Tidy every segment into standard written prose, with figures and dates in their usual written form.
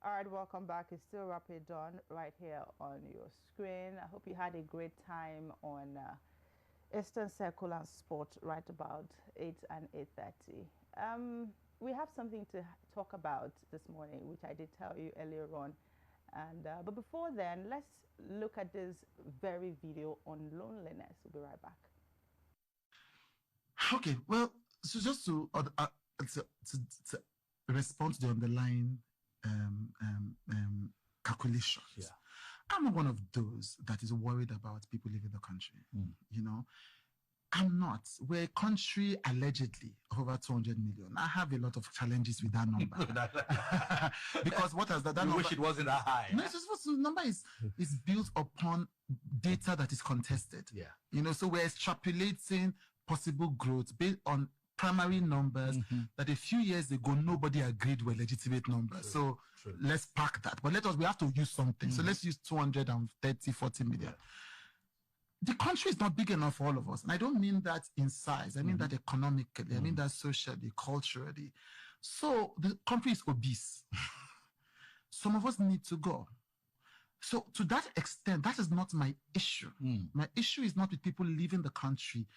All right, welcome back. It's still Rapid Dawn right here on your screen. I hope you had a great time on Eastern Circle and Sport right about 8 and 8:30. We have something to talk about this morning, which I did tell you earlier on. And but before then, let's look at this very video on loneliness. We'll be right back. Okay, well, so just to respond to the underlying calculations. Yeah. I'm not one of those that is worried about people leaving the country. You know, I'm not. We're a country allegedly of over 200 million. I have a lot of challenges with that number. Because what has that you number? Wish it wasn't that high. No, it's just the number is built upon data that is contested. Yeah. You know, so we're extrapolating possible growth based on primary numbers that a few years ago nobody agreed were legitimate numbers. So let's park that. But we have to use something. So let's use 230, 40 million. Yeah. The country is not big enough for all of us. And I don't mean that in size. I mean that economically. I mean that socially, culturally. So the country is obese. Some of us need to go. So to that extent, that is not my issue. My issue is not with people leaving the country.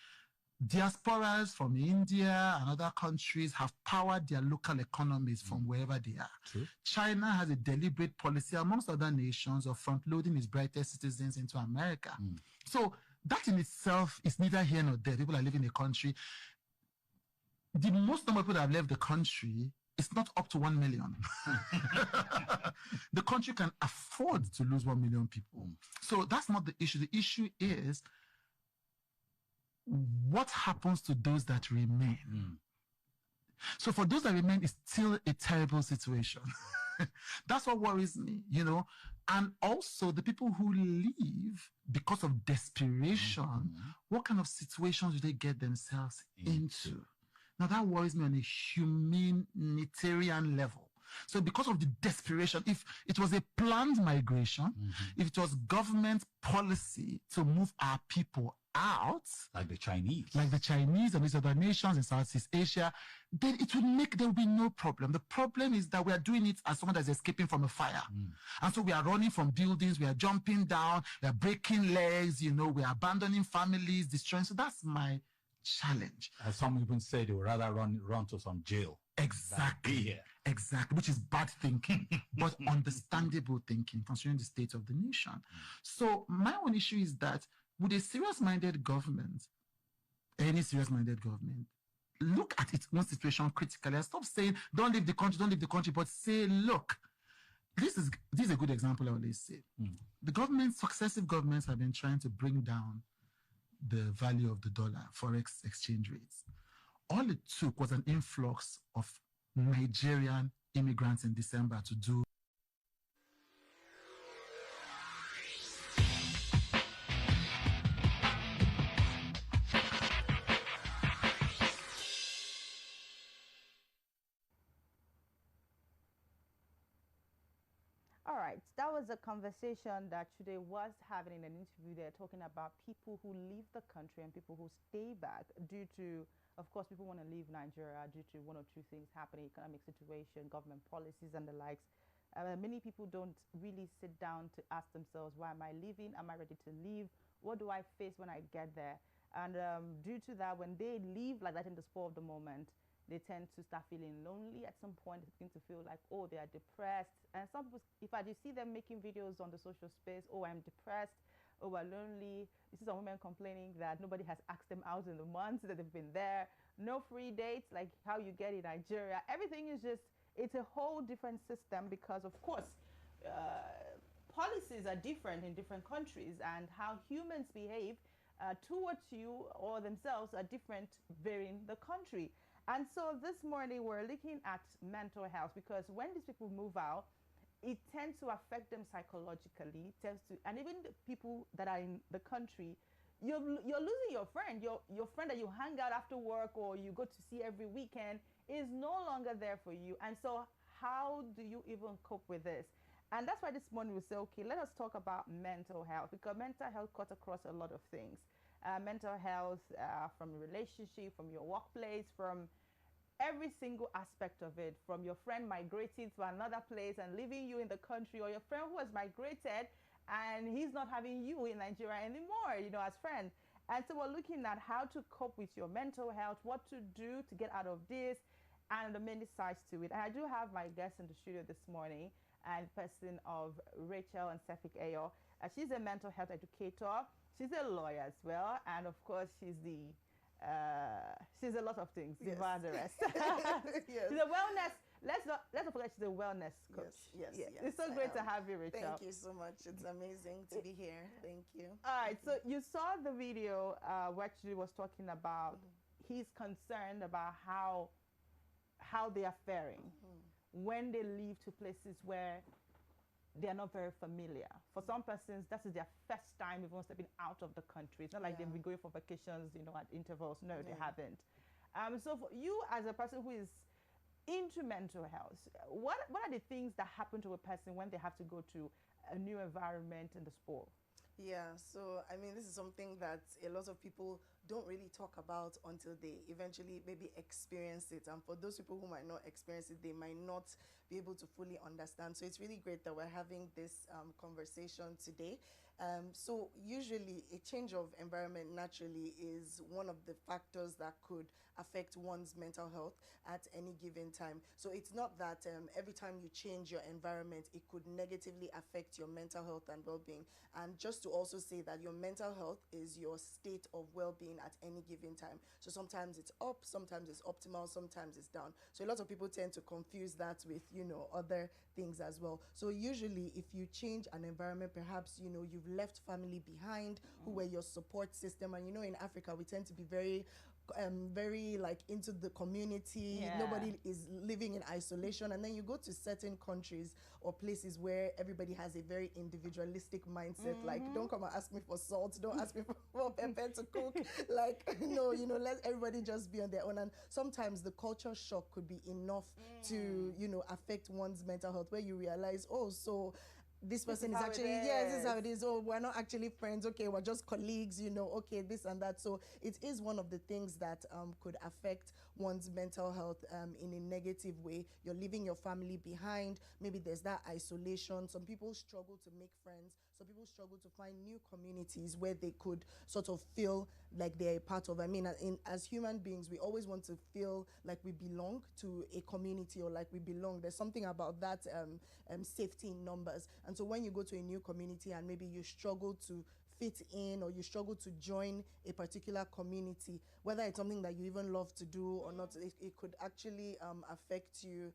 Diasporas from India and other countries have powered their local economies from wherever they are. True. China has a deliberate policy, amongst other nations, of front-loading its brightest citizens into America. So that in itself is neither here nor there. People are leaving the country. The most number of people that have left the country is not up to 1 million. The country can afford to lose 1 million people. So that's not the issue. The issue is what happens to those that remain. So for those that remain, it's still a terrible situation. That's what worries me, you know. And also the people who leave because of desperation, what kind of situations do they get themselves into? Now that worries me on a humanitarian level. So because of the desperation, if it was a planned migration, if it was government policy to move our people out, like the Chinese and these other nations in Southeast Asia, then there will be no problem. The problem is that we are doing it as someone that's escaping from a fire. And so we are running from buildings, we are jumping down, we are breaking legs, you know, we are abandoning families, destroying. So that's my challenge. As some even say, they would rather run to some jail. Exactly. Exactly, which is bad thinking, but understandable thinking considering the state of the nation. So my own issue is that would a serious-minded government, any serious-minded government, look at its own situation critically and stop saying, don't leave the country, but say, look, this is a good example I always say. The successive governments have been trying to bring down the value of the dollar, forex exchange rates. All it took was an influx of Nigerian immigrants in December to do. All right, that was a conversation that today was having in an interview. They're talking about people who leave the country and people who stay back due to, of course, people want to leave Nigeria due to one or two things happening, economic situation, government policies and the likes. Many people don't really sit down to ask themselves, why am I leaving? Am I ready to leave? What do I face when I get there? And due to that, when they leave like that in the spur of the moment, they tend to start feeling lonely at some point. They begin to feel like, oh, they are depressed. And some people, if I just see them making videos on the social space, oh, I'm depressed, oh, we're lonely. You see some women complaining that nobody has asked them out in the months that they've been there. No free dates like how you get in Nigeria. Everything is just, it's a whole different system because, of course, policies are different in different countries and how humans behave towards you or themselves are different varying the country. And so this morning we're looking at mental health because when these people move out, it tends to affect them psychologically. It tends to, and even the people that are in the country, you're losing your friend. Your friend that you hang out after work or you go to see every weekend is no longer there for you. And so how do you even cope with this? And that's why this morning we say, okay, let us talk about mental health because mental health cuts across a lot of things. Mental health from relationship, from your workplace, from every single aspect of it, from your friend migrating to another place and leaving you in the country, or your friend who has migrated and he's not having you in Nigeria anymore, as friends. And so we're looking at how to cope with your mental health, what to do to get out of this, and the many sides to it. And I do have my guest in the studio this morning, and person of Rachel and Sefik Ayo. She's a mental health educator. She's a lawyer as well, and of course, she's a lot of things. Yes. The rest. Yes. She's a wellness. Let's not forget she's a wellness coach. Yes. It's so great to have you, Rachel. Thank you so much. It's amazing to be here. Thank you. All right. So you saw the video where she was talking about he's concerned about how they are faring when they leave to places where they are not very familiar. For some persons, that is their first time even stepping out of the country. It's not like they've been going for vacations, at intervals. No, they haven't. So for you as a person who is into mental health, what are the things that happen to a person when they have to go to a new environment in the sport? Yeah, so I mean, this is something that a lot of people don't really talk about until they eventually maybe experience it. And for those people who might not experience it, they might not be able to fully understand. So it's really great that we're having this conversation today. So usually a change of environment naturally is one of the factors that could affect one's mental health at any given time. So it's not that every time you change your environment, it could negatively affect your mental health and well-being. And just to also say that your mental health is your state of well-being at any given time. So sometimes it's up, sometimes it's optimal, sometimes it's down. So a lot of people tend to confuse that with, other things as well. So usually if you change an environment, perhaps, you've left family behind who were your support system. And, in Africa, we tend to be very like into the community. Yeah. Nobody is living in isolation. And then you go to certain countries or places where everybody has a very individualistic mindset. Like, don't come and ask me for salt, don't ask me for pepper to cook. Like, no, let everybody just be on their own. And sometimes the culture shock could be enough to, affect one's mental health, where you realize, oh, so this person is actually, this is how it is. Oh, we're not actually friends. Okay, we're just colleagues, okay, this and that. So it is one of the things that could affect one's mental health in a negative way. You're leaving your family behind. Maybe there's that isolation. Some people struggle to make friends. Some people struggle to find new communities where they could sort of feel like they're a part of. I mean, as human beings, we always want to feel like we belong to a community, or like we belong. There's something about that safety in numbers. And so when you go to a new community and maybe you struggle to fit in, or you struggle to join a particular community, whether it's something that you even love to do or not, it could actually affect you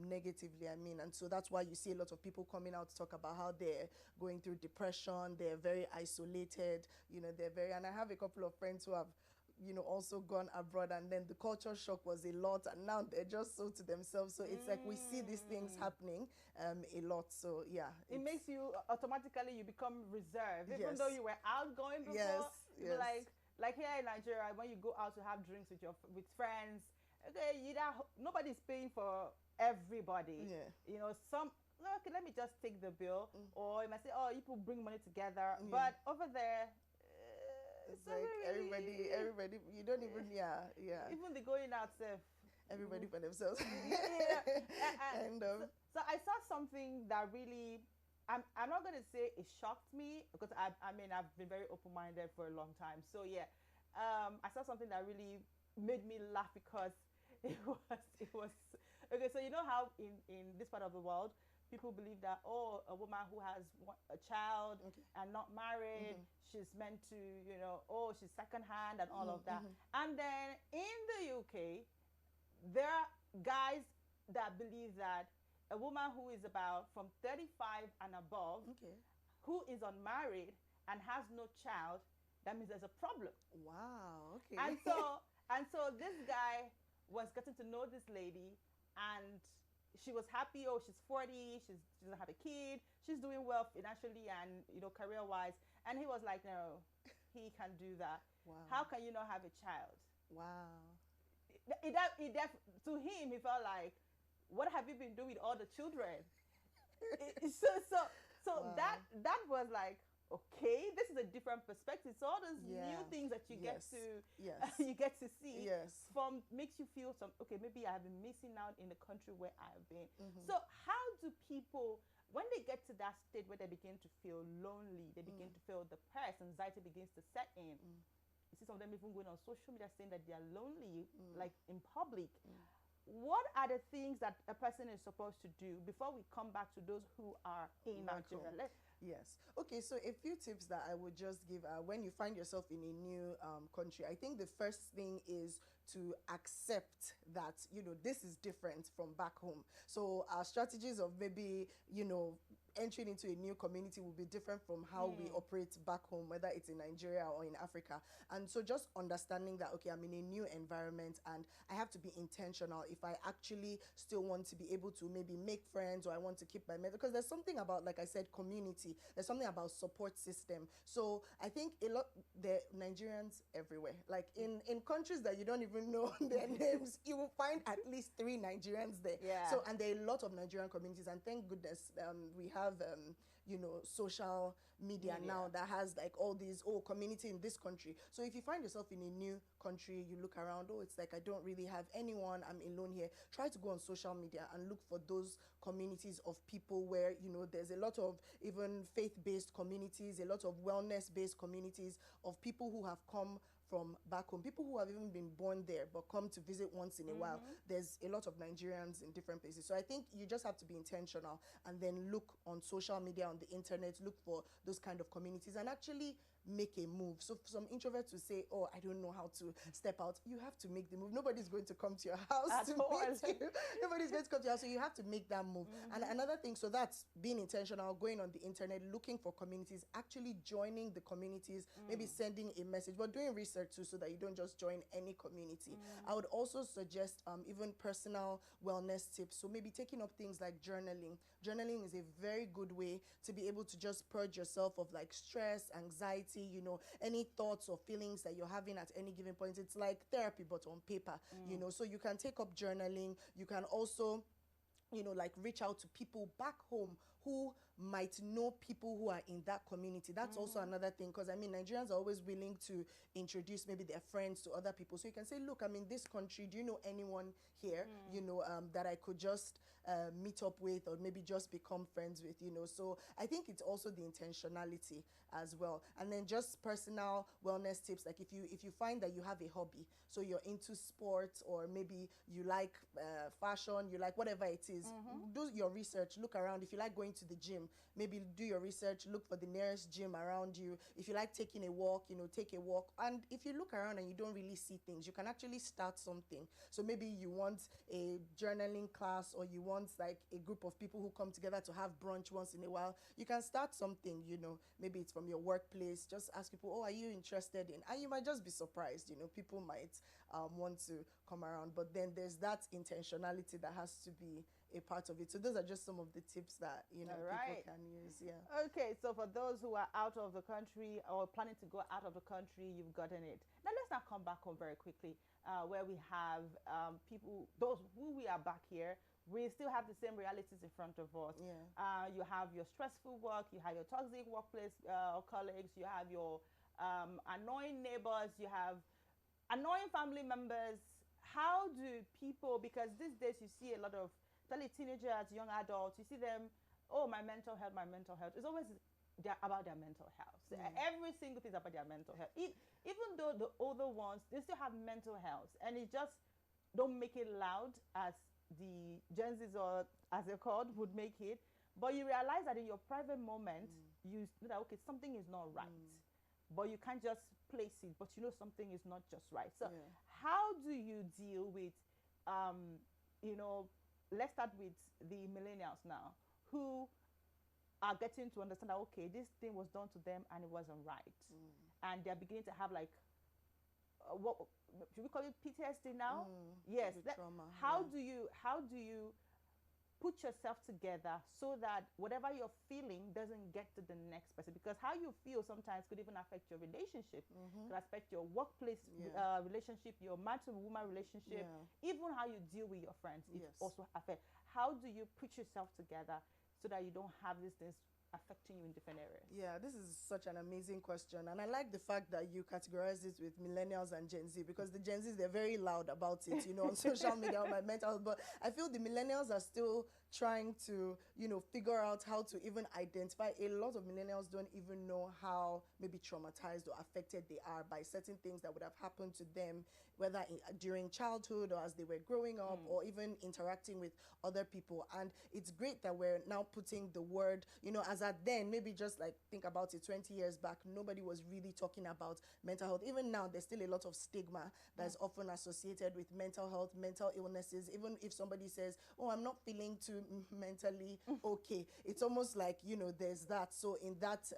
negatively. I mean, and so that's why you see a lot of people coming out to talk about how they're going through depression, they're very isolated, and I have a couple of friends who have also gone abroad, and then the culture shock was a lot, and now they're just so to themselves. So it's like we see these things happening a lot. So yeah, it makes you automatically, you become reserved, even though you were outgoing before. Yes. Like here in Nigeria, when you go out to have drinks with friends, okay, nobody's paying for everybody. Okay, let me just take the bill, or you might say, oh, people bring money together, but over there, it's like everybody, you don't even, even the going out safe. Everybody for themselves. So I saw something that really, I'm not going to say it shocked me, because I've been very open-minded for a long time. So I saw something that really made me laugh, because it was okay. So you know how in this part of the world, people believe that, oh, a woman who has a child and not married, she's meant to, oh, she's secondhand and all of that. And then in the UK, there are guys that believe that a woman who is about from 35 and above, who is unmarried and has no child, that means there's a problem. Wow, okay. And so this guy was getting to know this lady, and she was happy. Oh, she's 40, she doesn't have a kid, she's doing well financially and career-wise. And he was like, no, he can do that. Wow. How can you not have a child? Wow. To him, he felt like, what have you been doing with all the children? So wow. that was like, okay, this is a different perspective. So all those new Yeah. things that you get Yes. to Yes. you get to see Yes. from makes you feel some okay, maybe I've been missing out in the country where I've been. Mm-hmm. So how do people when they get to that state where they begin to feel lonely, they begin to feel depressed, anxiety begins to set in. You see some of them even going on social media saying that they are lonely, like in public. What are the things that a person is supposed to do before we come back to those who are in Back Nigeria? home. Yes. Okay, so a few tips that I would just give when you find yourself in a new country. I think the first thing is to accept that, this is different from back home. So our strategies of maybe, entering into a new community will be different from how we operate back home, whether it's in Nigeria or in Africa. And so just understanding that, okay, I'm in a new environment and I have to be intentional if I actually still want to be able to maybe make friends or I want to keep my mental, because there's something about, like I said, community. There's something about support system. So I think the Nigerians everywhere, like in countries that you don't even know their names, you will find at least 3 Nigerians there. Yeah. So, and there are a lot of Nigerian communities, and thank goodness we have social media now that has like all these community in this country. So if you find yourself in a new country, you look around, it's like I don't really have anyone, I'm alone here. Try to go on social media and look for those communities of people where there's a lot of even faith-based communities, a lot of wellness-based communities of people who have come from back home, people who have even been born there but come to visit once in a while. There's a lot of Nigerians in different places. So I think you just have to be intentional and then look on social media, on the internet, look for those kind of communities and actually make a move. So for some introverts to say, oh, I don't know how to step out, you have to make the move. Nobody's going to come to your house to meet you. Nobody's going to come to your house, so you have to make that move. And another thing, so that's being intentional, going on the internet, looking for communities, actually joining the communities, maybe sending a message, but doing research too, so that you don't just join any community. I would also suggest even personal wellness tips. So maybe taking up things like journaling. Journaling is a very good way to be able to just purge yourself of like stress, anxiety, any thoughts or feelings that you're having at any given point. It's like therapy, but on paper, so you can take up journaling. You can also like reach out to people back home who might know people who are in that community. That's also another thing, because Nigerians are always willing to introduce maybe their friends to other people. So you can say, look, I'm in this country, do you know anyone here that I could just meet up with or maybe just become friends with, So I think it's also the intentionality as well. And then just personal wellness tips, like if you find that you have a hobby, so you're into sports or maybe you like fashion, you like whatever it is, do your research, look around. If you like going to the gym, maybe do your research, look for the nearest gym around you. If you like taking a walk, take a walk. And if you look around and you don't really see things, you can actually start something. So maybe you want a journaling class, or you want like a group of people who come together to have brunch once in a while. You can start something, maybe it's from your workplace. Just ask people, oh, are you interested in? And you might just be surprised, people might want to come around. But then there's that intentionality that has to be a part of it. So those are just some of the tips that people can use. Yeah. Okay, so for those who are out of the country or planning to go out of the country, you've gotten it. Now let's now come back home very quickly, where we have people, those who we are back here, we still have the same realities in front of us. Yeah. You have your stressful work, you have your toxic workplace colleagues, you have your annoying neighbors, you have annoying family members. How do people, because these days you see a lot of teenagers, young adults, you see them, oh, my mental health. It's always about their mental health. So every single thing is about their mental health. Even though the older ones, they still have mental health, and it just don't make it loud as the Gen Zs, or as they're called, would make it. But you realize that in your private moment, you know that, okay, something is not right. But you can't just place it, but something is not just right. So how do you deal with, let's start with the millennials now, who are getting to understand that, okay, this thing was done to them and it wasn't right. And they're beginning to have like, what should we call it, PTSD now? Yes. Trauma. How do you put yourself together so that whatever you're feeling doesn't get to the next person? Because how you feel sometimes could even affect your relationship, could affect your workplace relationship, your man to woman relationship, even how you deal with your friends. It also affects. How do you put yourself together so that you don't have these things affecting you in different areas? Yeah, this is such an amazing question. And I like the fact that you categorize it with millennials and Gen Z, because the Gen Zs, they're very loud about it, on social media, on my mental health. But I feel the millennials are still trying to, figure out how to even identify. A lot of millennials don't even know how maybe traumatized or affected they are by certain things that would have happened to them, whether during childhood or as they were growing up, or even interacting with other people. And it's great that we're now putting the word, as at then, maybe just like think about it, 20 years back, nobody was really talking about mental health. Even now, there's still a lot of stigma that's often associated with mental health, mental illnesses. Even if somebody says, oh, I'm not feeling too mentally okay, it's almost like, there's that. So in that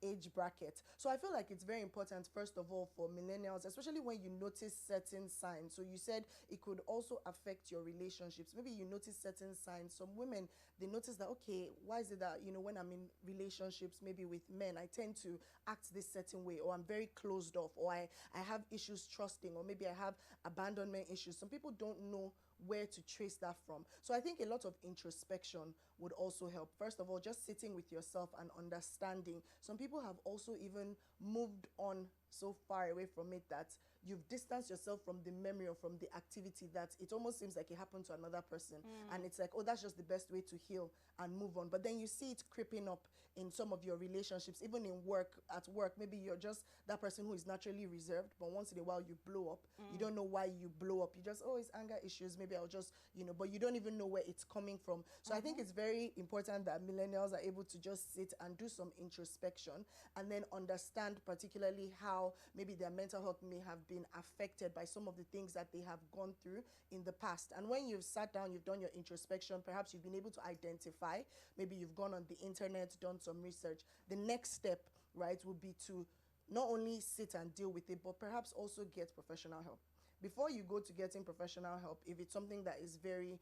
age bracket. So I feel like it's very important, first of all, for millennials, especially when you notice certain signs. So you said it could also affect your relationships. Maybe you notice certain signs. Some women, they notice that, okay, why is it that, when I'm in relationships, maybe with men, I tend to act this certain way, or I'm very closed off, or I have issues trusting, or maybe I have abandonment issues. Some people don't know where to trace that from. So I think a lot of introspection would also help. First of all, just sitting with yourself and understanding. Some people have also even moved on so far away from it that you've distanced yourself from the memory or from the activity, that it almost seems like it happened to another person. And it's like, oh, that's just the best way to heal and move on. But then you see it creeping up in some of your relationships, even in work. At work, maybe you're just that person who is naturally reserved, but once in a while you blow up. You don't know why you blow up. You just, oh, it's anger issues, maybe I'll just, but you don't even know where it's coming from. So I think it's very important that millennials are able to just sit and do some introspection, and then understand particularly how maybe their mental health may have been affected by some of the things that they have gone through in the past. And when you've sat down, you've done your introspection, perhaps you've been able to identify, maybe you've gone on the internet, done some research. The next step, right, would be to not only sit and deal with it, but perhaps also get professional help. Before you go to getting professional help, if it's something that is very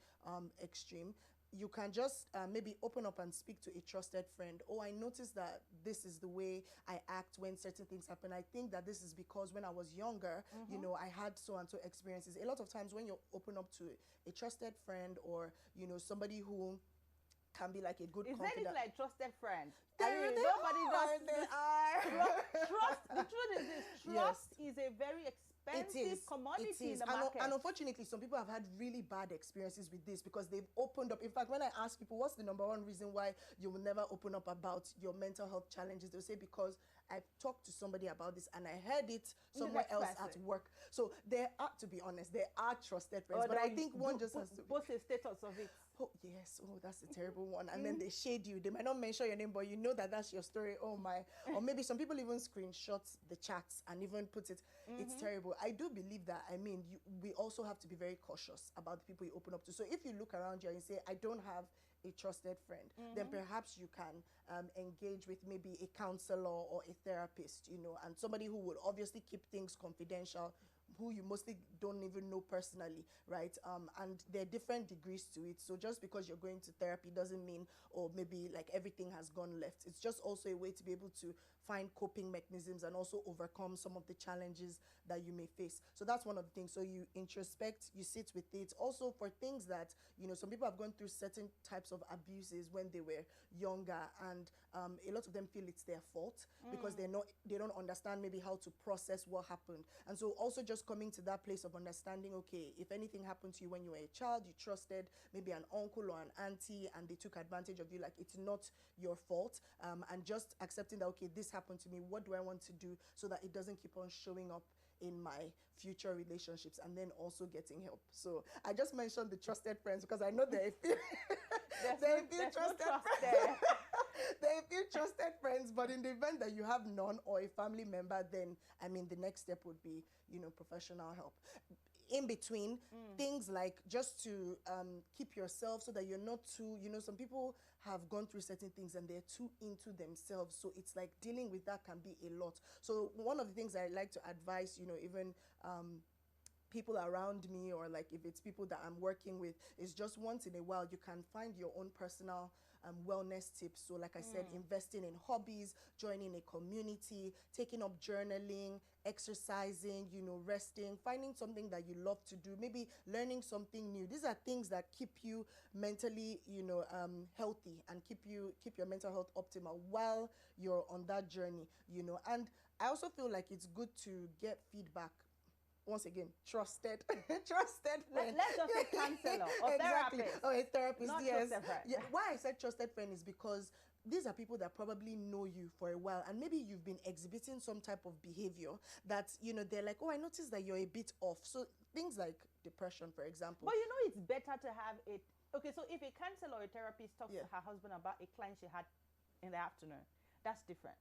extreme, you can just maybe open up and speak to a trusted friend. Oh, I noticed that this is the way I act when certain things happen. I think that this is because when I was younger, I had so and so experiences. A lot of times when you open up to a trusted friend, or, somebody who can be like a good confidant. Is that like trusted friend? Nobody does. They are. Trust. The truth is this: trust is a very expensive commodity in the market. And unfortunately, some people have had really bad experiences with this, because they've opened up. In fact, when I ask people, what's the number one reason why you will never open up about your mental health challenges, they'll say, because I've talked to somebody about this and I heard it somewhere else at work. So there are, to be honest, there are trusted friends, but I think one just has to post a status of it. Oh yes, oh that's a terrible one. And then they shade you. They might not mention your name, but you know that that's your story. Oh my. Or maybe some people even screenshot the chats and even put it. It's terrible. I do believe that. I mean, we also have to be very cautious about the people you open up to. So if you look around you and you say, I don't have a trusted friend, then perhaps you can engage with maybe a counselor or a therapist, and somebody who would obviously keep things confidential, who you mostly don't even know personally, right? And there are different degrees to it. So just because you're going to therapy doesn't mean, or maybe like everything has gone left. It's just also a way to be able to find coping mechanisms and also overcome some of the challenges that you may face. So that's one of the things. So you introspect, you sit with it. Also for things that, some people have gone through certain types of abuses when they were younger, and a lot of them feel it's their fault because they don't understand maybe how to process what happened. And so also just coming to that place of understanding, okay, if anything happened to you when you were a child, you trusted maybe an uncle or an auntie and they took advantage of you, like it's not your fault, and just accepting that, okay, this happened to me, what do I want to do so that it doesn't keep on showing up in my future relationships, and then also getting help. So I just mentioned the trusted friends because I know there are a few, there are a few trusted friends, but in the event that you have none or a family member, then I mean the next step would be, professional help. In between, things like just to keep yourself so that you're not too, some people have gone through certain things and they're too into themselves. So it's like dealing with that can be a lot. So one of the things I like to advise, even people around me, or like if it's people that I'm working with, is just once in a while you can find your own personal wellness tips. So like I said, investing in hobbies, joining a community, taking up journaling, exercising, resting, finding something that you love to do, maybe learning something new. These are things that keep you mentally, healthy, and keep your mental health optimal while you're on that journey, And I also feel like it's good to get feedback. Once again, trusted friend. Let's just say counselor or exactly. therapist. Oh, a therapist, Not yes. trusted friend. Yeah. Why I said trusted friend is because these are people that probably know you for a while, and maybe you've been exhibiting some type of behavior that, they're like, oh, I noticed that you're a bit off. So things like depression, for example. But it's better to have it. Okay, so if a counselor or a therapist talks to her husband about a client she had in the afternoon, that's different.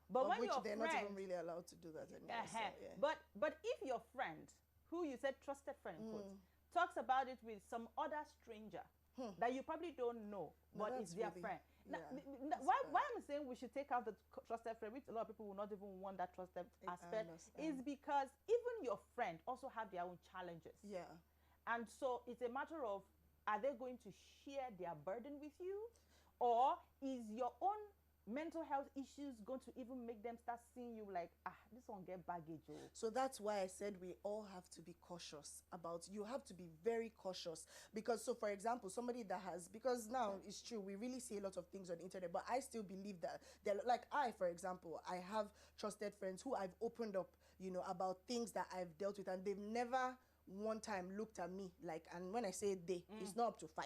But when which your they're friend, not even really allowed to do that anymore. So, yeah. But if your friend, who you said trusted friend, quote, talks about it with some other stranger that you probably don't know, but it's their friend. Now, why I'm saying we should take out the trusted friend, which a lot of people will not even want that trusted aspect, is because even your friend also have their own challenges. Yeah. And so it's a matter of, are they going to share their burden with you? Or is your own mental health issues going to even make them start seeing you like, this one get baggage? So that's why I said we all have to be cautious about, you have to be very cautious, because, so for example, somebody that has, because now it's true, we really see a lot of things on the internet, but I still believe that they're like, for example, I have trusted friends who I've opened up, about things that I've dealt with, and they've never one time looked at me like, and when I say they, it's not up to 5.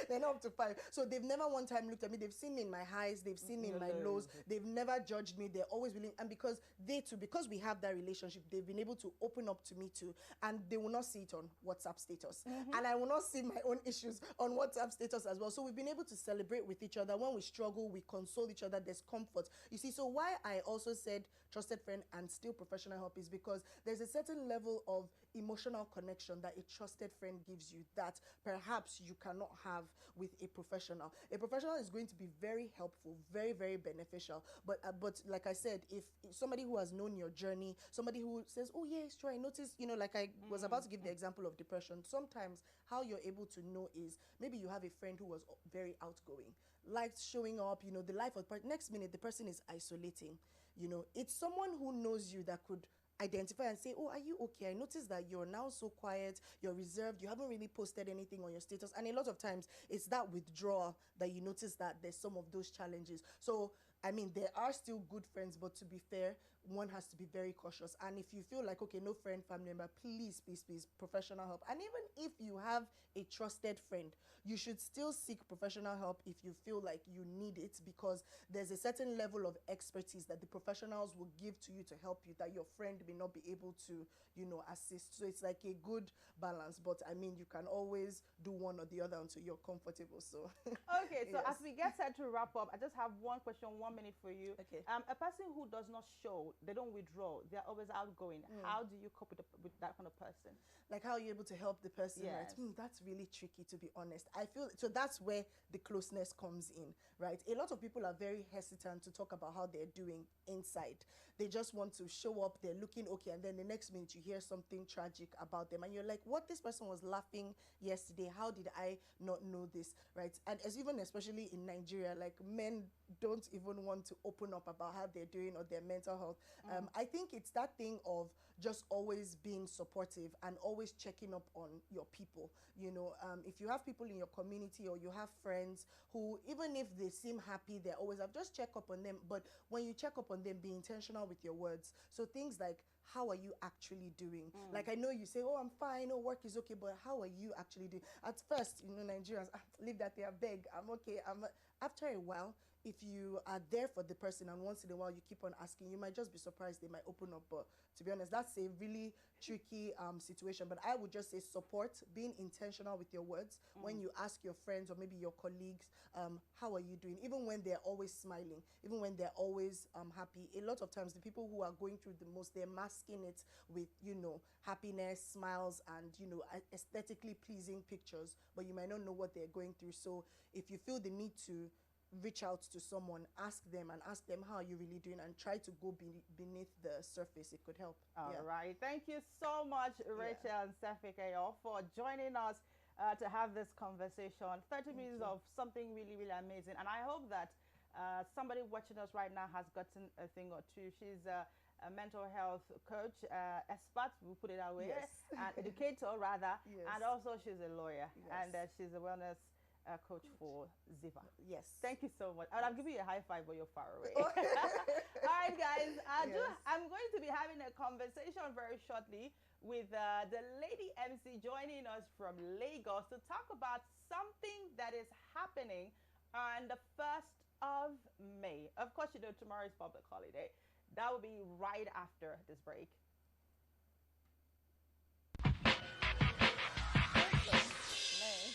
They're not up to 5. So they've never one time looked at me. They've seen me in my highs, they've seen me in my lows. They've never judged me. They're always willing, and because they too, because we have that relationship, they've been able to open up to me too, and they will not see it on WhatsApp status, and I will not see my own issues on WhatsApp status as well. So we've been able to celebrate with each other. When we struggle, we console each other. There's comfort, you see. So why I also said trusted friend and still professional help is because there's a certain level of emotional connection that a trusted friend gives you that perhaps you cannot have with a professional. A professional is going to be very helpful, very, very beneficial. But like I said, if somebody who has known your journey, somebody who says, oh yeah, it's true, I noticed, like I was about to give the example of depression. Sometimes how you're able to know is maybe you have a friend who was very outgoing, liked showing up, the life of, next minute the person is isolating. It's someone who knows you that could identify and say, oh, are you okay? I noticed that you're now so quiet, you're reserved, you haven't really posted anything on your status. And a lot of times it's that withdrawal that you notice that there's some of those challenges. So I mean, there are still good friends, but to be fair, one has to be very cautious. And if you feel like, okay, no friend, family member, please, please, please, professional help. And even if you have a trusted friend, you should still seek professional help if you feel like you need it, because there's a certain level of expertise that the professionals will give to you to help you that your friend may not be able to, assist. So it's like a good balance. But I mean, you can always do one or the other until you're comfortable. So okay, so yes. as we get set to wrap up, I just have one question, 1 minute for you. Okay. A person who does not show, they don't withdraw, they're always outgoing. How do you cope with that kind of person? Like, how are you able to help the person? Yes. Right? That's really tricky, to be honest. I feel so that's where the closeness comes in, right? A lot of people are very hesitant to talk about how they're doing inside. They just want to show up, they're looking okay, and then the next minute you hear something tragic about them, and you're like, what? This person was laughing yesterday. How did I not know this, right? And especially in Nigeria, like, men don't even want to open up about how they're doing or their mental health. I think it's that thing of just always being supportive and always checking up on your people. If you have people in your community or you have friends who, even if they seem happy, they're always up, just check up on them. But when you check up on them, be intentional with your words. So things like, how are you actually doing? Like, I know you say, oh, I'm fine, oh, work is okay, but how are you actually doing? At first, Nigerians, leave that there, beg, I'm okay. After a while, if you are there for the person and once in a while you keep on asking, you might just be surprised they might open up. But to be honest, that's a really tricky situation. But I would just say support, being intentional with your words. When you ask your friends or maybe your colleagues, how are you doing? Even when they're always smiling, even when they're always happy, a lot of times the people who are going through the most, they're masking it with, happiness, smiles, and, aesthetically pleasing pictures, but you might not know what they're going through. So if you feel the need to reach out to someone, ask them how are you really doing, and try to go beneath the surface. It could help. All right. Thank you so much, Rachel and Sefikayo, for joining us to have this conversation. 30 minutes of something really, really amazing. And I hope that somebody watching us right now has gotten a thing or two. She's a mental health coach, expert, we'll put it that way, Yes. an educator rather, Yes. and also she's a lawyer, Yes. and she's a wellness coach for Ziva. Yes. Thank you so much. I'll give you a high five, but you're far away. All right, guys. Yes. I'm going to be having a conversation very shortly with the lady MC joining us from Lagos to talk about something that is happening on the 1st of May. Of course, you know tomorrow is public holiday. That will be right after this break. Nice.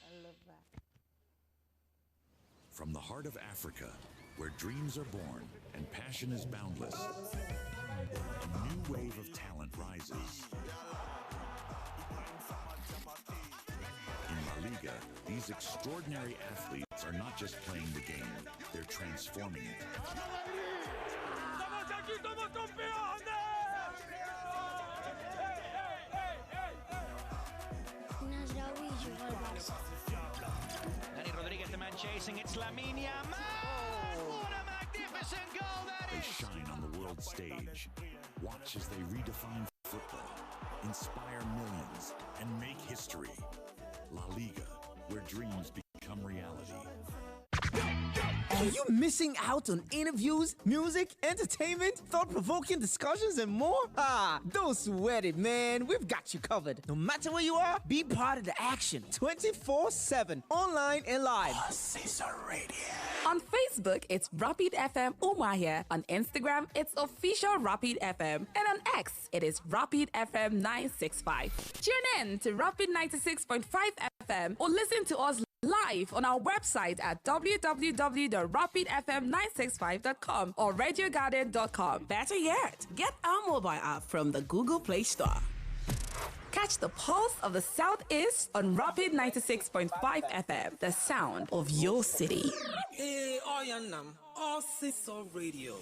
I love that. From the heart of Africa, where dreams are born and passion is boundless, a new wave of talent rises. In La Liga, these extraordinary athletes are not just playing the game, they're transforming it. Danny Rodriguez, the man chasing. It's Lamine Yamal. What a magnificent goal that They is. shine on the world stage. Watch as they redefine football, inspire millions, and make history. La Liga, where dreams become reality. Are you missing out on interviews, music, entertainment, thought-provoking discussions, and more? Don't sweat it, man. We've got you covered. No matter where you are, be part of the action 24/7, online and live. On Facebook, it's Rapid FM Umahia. On Instagram, it's official Rapid FM. And on X, it is Rapid FM 965. Tune in to Rapid 96.5 FM or listen to us live on our website at www.rapidfm965.com or radiogarden.com. Better yet, get our mobile app from the Google Play Store. Catch the pulse of the Southeast on Rapid 96.5 FM, the sound of your city. Hey, Oyanam, all Sister Radio.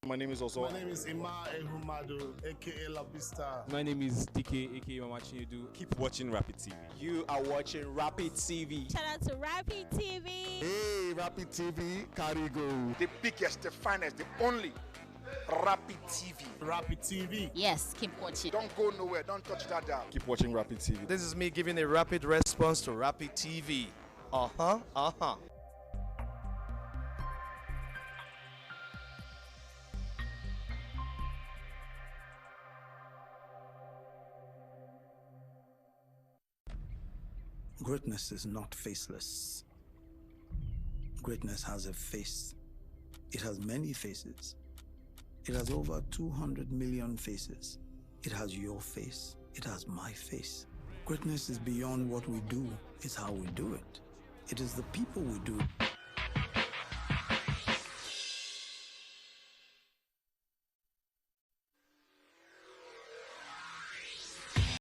My name is also. My name is Ima Ehumadu, aka La Vista. My name is DK, aka Mama Chinedu. Keep watching Rapid TV. You are watching Rapid TV. Shout out to Rapid TV. Hey, Rapid TV, Carigo. The biggest, the finest, the only Rapid TV. Rapid TV. Yes, keep watching. Don't go nowhere. Don't touch that dial. Keep watching Rapid TV. This is me giving a rapid response to Rapid TV. Greatness is not faceless. Greatness has a face. It has many faces. It has over 200 million faces. It has your face. It has my face. Greatness is beyond what we do. It's how we do it. It is the people we do it.